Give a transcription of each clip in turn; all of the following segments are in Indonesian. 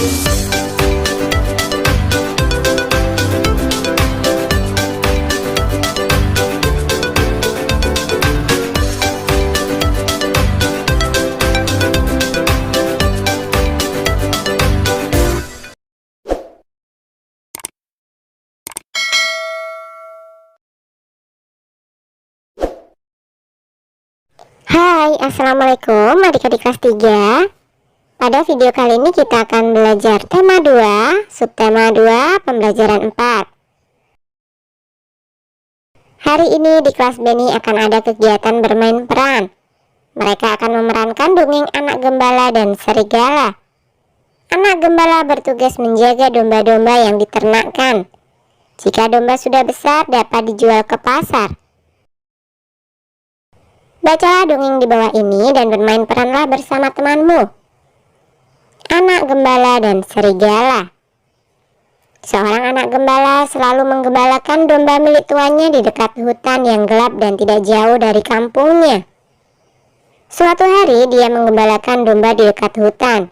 Hai, assalamualaikum adik-adik kelas 3. Pada video kali ini kita akan belajar tema 2, subtema 2, pembelajaran 4. Hari ini di kelas Beni akan ada kegiatan bermain peran. Mereka akan memerankan dongeng anak gembala dan serigala. Anak gembala bertugas menjaga domba-domba yang diternakkan. Jika domba sudah besar, dapat dijual ke pasar. Bacalah dongeng di bawah ini dan bermain peranlah bersama temanmu. Anak gembala dan serigala. Seorang anak gembala selalu menggembalakan domba milik tuannya di dekat hutan yang gelap dan tidak jauh dari kampungnya. Suatu hari dia menggembalakan domba di dekat hutan.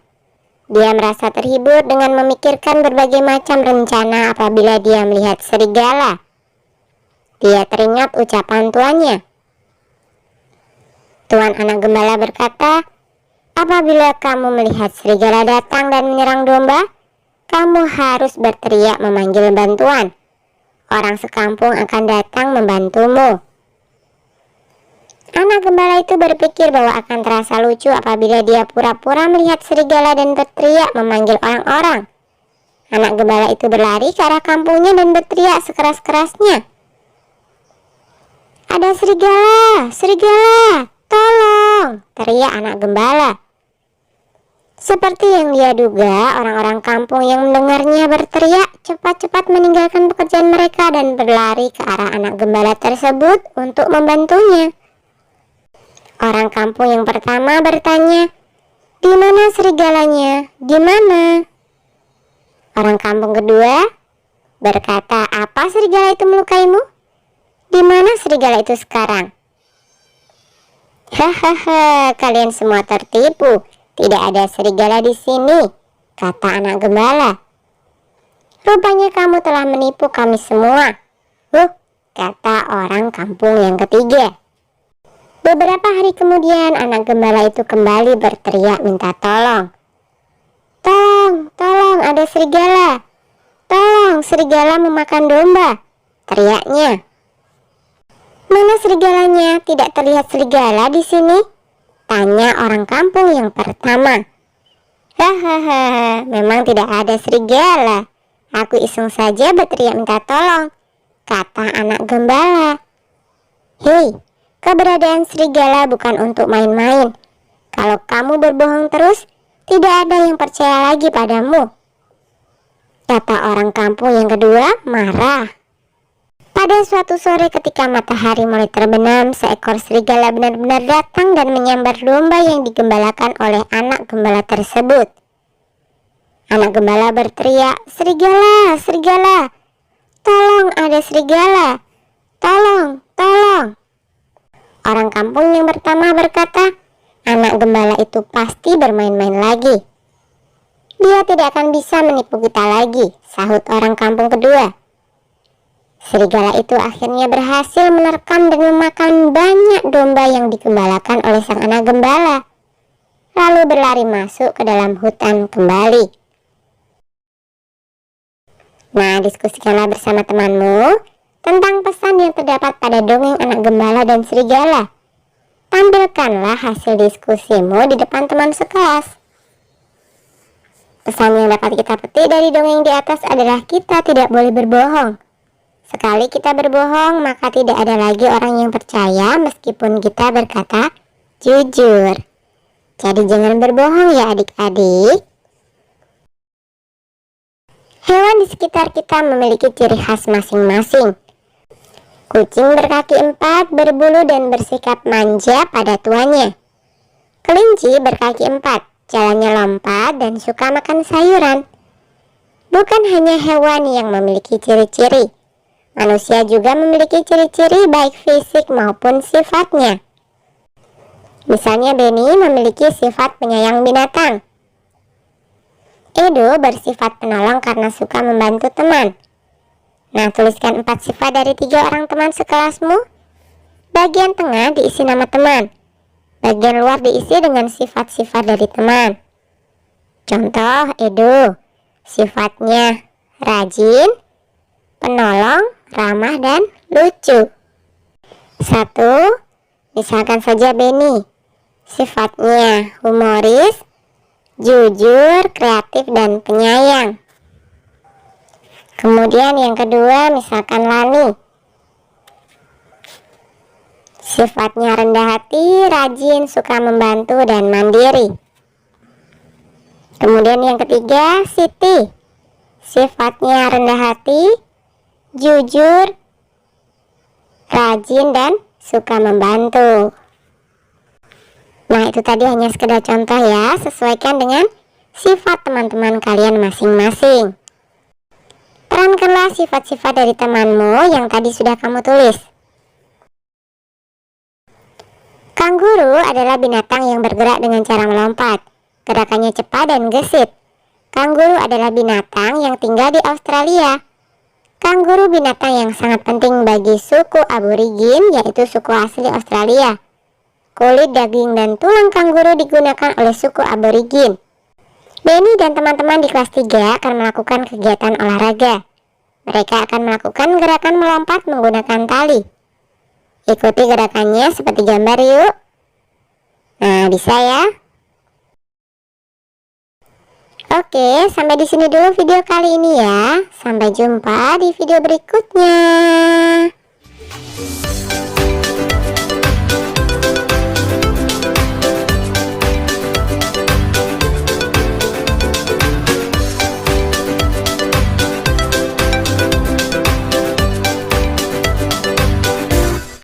Dia merasa terhibur dengan memikirkan berbagai macam rencana apabila dia melihat serigala. Dia teringat ucapan tuannya. Tuan anak gembala berkata, apabila kamu melihat serigala datang dan menyerang domba, kamu harus berteriak memanggil bantuan. Orang sekampung akan datang membantumu. Anak gembala itu berpikir bahwa akan terasa lucu apabila dia pura-pura melihat serigala dan berteriak memanggil orang-orang. Anak gembala itu berlari ke arah kampungnya dan berteriak sekeras-kerasnya. Ada serigala, serigala! Tolong! Teriak anak gembala. Seperti yang dia duga, orang-orang kampung yang mendengarnya berteriak cepat-cepat meninggalkan pekerjaan mereka dan berlari ke arah anak gembala tersebut untuk membantunya. Orang kampung yang pertama bertanya, "Di mana serigalanya? Di mana?" Orang kampung kedua berkata, "Apa serigala itu melukaimu? Di mana serigala itu sekarang?" Hahaha, kalian semua tertipu. Tidak ada serigala di sini, kata anak gembala. Rupanya kamu telah menipu kami semua. Kata orang kampung yang ketiga. Beberapa hari kemudian anak gembala itu kembali berteriak minta tolong. Tolong, tolong, ada serigala. Tolong, serigala memakan domba, teriaknya. Mana serigalanya? Tidak terlihat serigala di sini, tanya orang kampung yang pertama. Hahaha, memang tidak ada serigala. Aku iseng saja berteriak minta tolong, kata anak gembala. Hei, keberadaan serigala bukan untuk main-main. Kalau kamu berbohong terus, tidak ada yang percaya lagi padamu, kata orang kampung yang kedua marah. Pada suatu sore ketika matahari mulai terbenam, seekor serigala benar-benar datang dan menyambar domba yang digembalakan oleh anak gembala tersebut. Anak gembala berteriak, serigala, serigala, tolong ada serigala, tolong, tolong. Orang kampung yang pertama berkata, anak gembala itu pasti bermain-main lagi. Dia tidak akan bisa menipu kita lagi, sahut orang kampung kedua. Serigala itu akhirnya berhasil menerkam dan memakan banyak domba yang digembalakan oleh sang anak gembala, lalu berlari masuk ke dalam hutan kembali. Nah, diskusikanlah bersama temanmu tentang pesan yang terdapat pada dongeng anak gembala dan serigala. Tampilkanlah hasil diskusimu di depan teman sekelas. Pesan yang dapat kita petik dari dongeng di atas adalah kita tidak boleh berbohong. Sekali kita berbohong, maka tidak ada lagi orang yang percaya meskipun kita berkata jujur. Jadi jangan berbohong ya adik-adik. Hewan di sekitar kita memiliki ciri khas masing-masing. Kucing berkaki 4, berbulu dan bersikap manja pada tuannya. Kelinci berkaki 4, jalannya lompat dan suka makan sayuran. Bukan hanya hewan yang memiliki ciri-ciri. Manusia juga memiliki ciri-ciri baik fisik maupun sifatnya. Misalnya Beni memiliki sifat penyayang binatang. Edo bersifat penolong karena suka membantu teman. Nah, tuliskan 4 sifat dari 3 orang teman sekelasmu. Bagian tengah diisi nama teman. Bagian luar diisi dengan sifat-sifat dari teman. Contoh Edo, sifatnya rajin, penolong, ramah, dan lucu. 1. Misalkan saja Benny, sifatnya humoris, jujur, kreatif, dan penyayang. Kemudian yang kedua, misalkan Lani, sifatnya rendah hati, rajin, suka membantu, dan mandiri. Kemudian yang ketiga, Siti, sifatnya rendah hati, jujur, rajin, dan suka membantu. Nah, itu tadi hanya sekedar contoh ya, sesuaikan dengan sifat teman-teman kalian masing-masing. Perankanlah sifat-sifat dari temanmu yang tadi sudah kamu tulis. Kanguru adalah binatang yang bergerak dengan cara melompat. Gerakannya cepat dan gesit. Kanguru adalah binatang yang tinggal di Australia. Kanguru binatang yang sangat penting bagi suku aborigin, yaitu suku asli Australia. Kulit, daging, dan tulang kanguru digunakan oleh suku aborigin. Benny dan teman-teman di kelas 3 akan melakukan kegiatan olahraga. Mereka akan melakukan gerakan melompat menggunakan tali. Ikuti gerakannya seperti gambar yuk. Nah, bisa ya? Oke, sampai di sini dulu video kali ini ya. Sampai jumpa di video berikutnya.